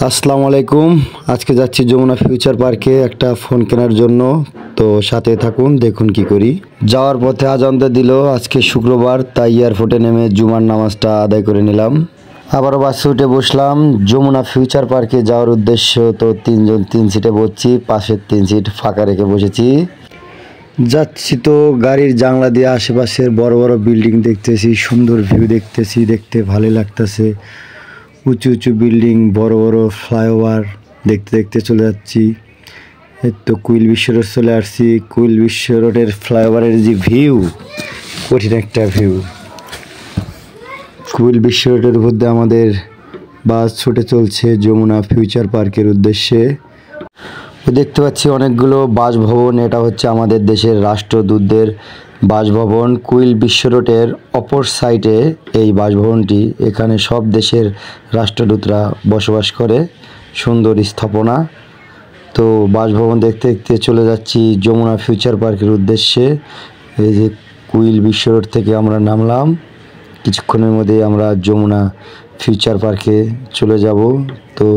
আসসালামু আলাইকুম। আজকে যাচ্ছি যমুনা ফিউচার পার্কে একটা ফোন কেনার জন্য। তো সাথে থাকুন, দেখুন কি করি। যাওয়ার পথে আজান দিল। আজকে শুক্রবার, তাই এয়ারপোর্টে নেমে জুমার নামাজটা আদায় করে নিলাম। আবারও বাসে উঠে বসলাম। যমুনা ফিউচার পার্কে যাওয়ার উদ্দেশ্য তো তিনজন, 3 সিটে বসছি, পাশের 3 সিট ফাঁকা রেখে বসেছি। যাচ্ছি তো গাড়ির জানলা দিয়ে আশেপাশের বড় বড় বিল্ডিং দেখতেছি, সুন্দর ভিউ দেখতেছি, দেখতে ভালোই লাগতেছে। উঁচু উঁচু বিল্ডিং, বড় বড় ফ্লাইওভার দেখতে দেখতে চলে যাচ্ছি। এই তো কুইল বিশ্ব রোড চলে আসছি। কুইল বিশ্ব রোডের ফ্লাইওভারের যে ভিউ, কঠিন একটা ভিউ। কুইল বিশ্ব রোডের উপর দিয়ে আমাদের বাস ছুটে চলছে যমুনা ফিউচার পার্কের উদ্দেশ্যে। দেখতে পাচ্ছি অনেকগুলো বাসভবন। এটা হচ্ছে আমাদের দেশের রাষ্ট্রদূতদের বাসভবন। কুইল বিশ্ব রোডের অপর সাইডে এই বাসভবনটি। এখানে সব দেশের রাষ্ট্রদূতরা বসবাস করে। সুন্দর স্থাপনা। তো বাসভবন দেখতে দেখতে চলে যাচ্ছি যমুনা ফিউচার পার্কের উদ্দেশ্যে। এই যে কুইল বিশ্ব রোড থেকে আমরা নামলাম। কিছুক্ষণের মধ্যে আমরা যমুনা ফিউচার পার্কে চলে যাব। তো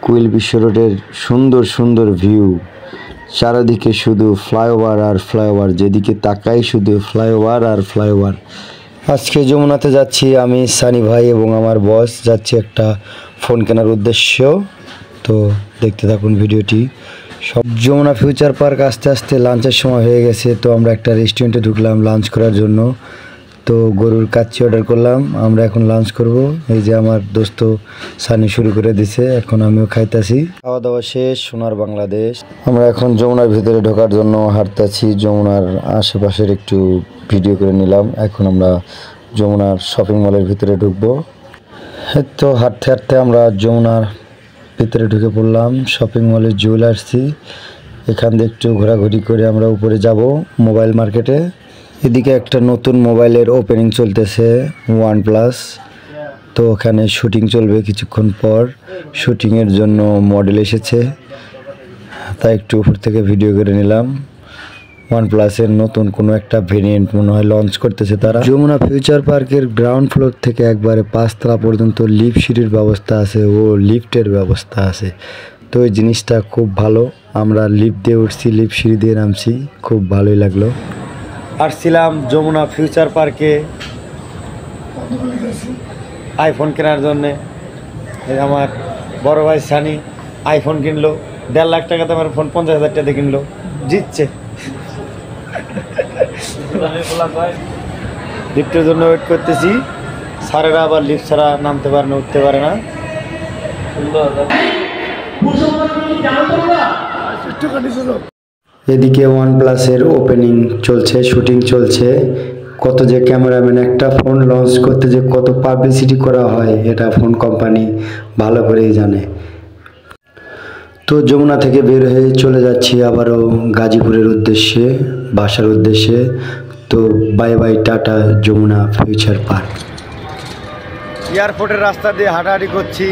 কুইল বিশ্ব রোডের সুন্দর সুন্দর ভিউ, চারিদিকে শুধু ফ্লাইওভার আর ফ্লাইওভার, যেদিকে তাকাই শুধু ফ্লাইওভার আর ফ্লাইওভার। আজকে যমুনাতে যাচ্ছি আমি, সানি ভাই এবং আমার বস যাচ্ছি একটা ফোন কেনার উদ্দেশ্য। তো দেখতে থাকুন ভিডিওটি। সব যমুনা ফিউচার পার্ক আস্তে আস্তে লাঞ্চের সময় হয়ে গেছে। তো আমরা একটা রেস্টুরেন্টে ঢুকলাম লাঞ্চ করার জন্য। তো গরুর কাচ্চি অর্ডার করলাম। আমরা এখন লাঞ্চ করব। এই যে আমার দোস্ত সানি শুরু করে দিছে, এখন আমিও খাইতেছি। খাওয়া দাওয়া শেষ। সোনার বাংলাদেশ। আমরা এখন যমুনার ভিতরে ঢোকার জন্য হাঁটতেছি। যমুনার আশেপাশের একটু ভিডিও করে নিলাম। এখন আমরা যমুনার শপিং মলের ভিতরে ঢুকবো। তো হাঁটতে হাঁটতে আমরা যমুনার ভিতরে ঢুকে পড়লাম। শপিং মলে জুয়েলার্সি। এখান দিয়ে একটু ঘোরাঘুরি করে আমরা উপরে যাব মোবাইল মার্কেটে। এদিকে একটা নতুন মোবাইলের ওপেনিং চলতেছে, OnePlus। তো ওখানে শুটিং চলবে কিছুক্ষণ পর। শুটিংয়ের জন্য মডেল এসেছে, তাই একটু উপর থেকে ভিডিও করে নিলাম। OnePlus-এর নতুন কোনো একটা ভেরিয়েন্ট মনে হয় লঞ্চ করতেছে তারা। যমুনা ফিউচার পার্কের গ্রাউন্ড ফ্লোর থেকে একবারে 5 তলা পর্যন্ত লিফট সিঁড়ির ব্যবস্থা আছে ও লিফটের ব্যবস্থা আছে। তো এই জিনিসটা খুব ভালো। আমরা লিফট দিয়ে উঠছি, লিফট সিঁড়ি দিয়ে নামছি, খুব ভালোই লাগলো। আসছিলাম যমুনা ফিউচার পার্কে আইফোন কেনার জন্যে। আমার বড় ভাই সানি আইফোন কিনলো। 1.5 লাখ টাকাতে আমার ফোন 50,000 টাকা দিয়ে কিনলো। জিতছে। লিফটের জন্য ওয়েট করতেছি। স্যারেরা আবার লিফট ছাড়া নামতে পারে না, উঠতে পারে না। এদিকে OnePlus-এর ওপেনিং চলছে, শুটিং চলছে। কত যে ক্যামেরাম্যান, একটা ফোন লঞ্চ করতে যে কত পাবলিসিটি করা হয়, এটা ফোন কোম্পানি ভালো করেই জানে। তো যমুনা থেকে বের হয়ে চলে যাচ্ছি আবারও গাজীপুরের উদ্দেশ্যে, বাসার উদ্দেশ্যে। তো bye bye, tata Jamuna Future Park. এয়ারপোর্টের রাস্তা দিয়ে হাঁটাহাঁটি করছি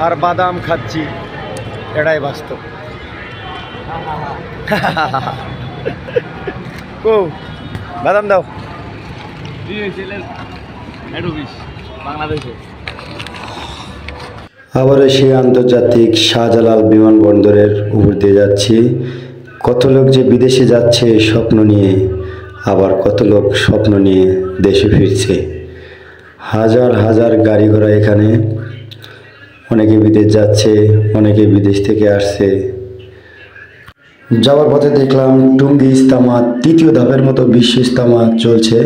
আর বাদাম খাচ্ছি, এটাই বাস্তব। কো বাদাম দাও। আবারও সেই আন্তর্জাতিক শাহজালাল বিমানবন্দরের উপর দিয়ে যাচ্ছি। কত লোক যে বিদেশে যাচ্ছে স্বপ্ন নিয়ে, আবার কত লোক স্বপ্ন নিয়ে দেশে ফিরছে। হাজার হাজার গাড়ি ঘোড়া এখানে। অনেকে বিদেশ যাচ্ছে, অনেকে বিদেশ থেকে আসছে। যাওয়ার পথে দেখলাম টুঙ্গি ইস্তামা 3য় ধাপের মতো বিশ্ব ইস্তামা চলছে,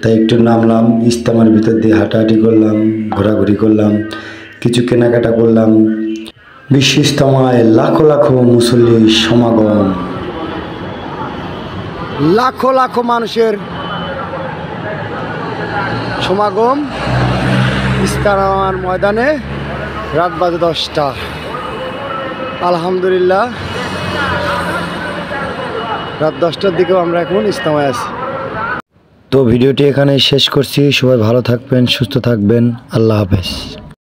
তাই একটু নামলাম। ইস্তামার ভিতর দিয়ে হাঁটাহাঁটি করলাম, ঘোরাঘুরি করলাম, কিছু কেনাকাটা করলাম। বিশ্ব ইস্তামায় লাখো লাখো মুসল্লি সমাগম, লাখো লাখো মানুষের সমাগম ইস্তামার ময়দানে। রাত বাজে 10টা। আলহামদুলিল্লাহ, রাত 10টার দিকেও আমরা এখন ইস্তামায় আছি। তো ভিডিওটি এখানে শেষ করছি। সবাই ভালো থাকবেন, সুস্থ থাকবেন। আল্লাহ হাফেজ।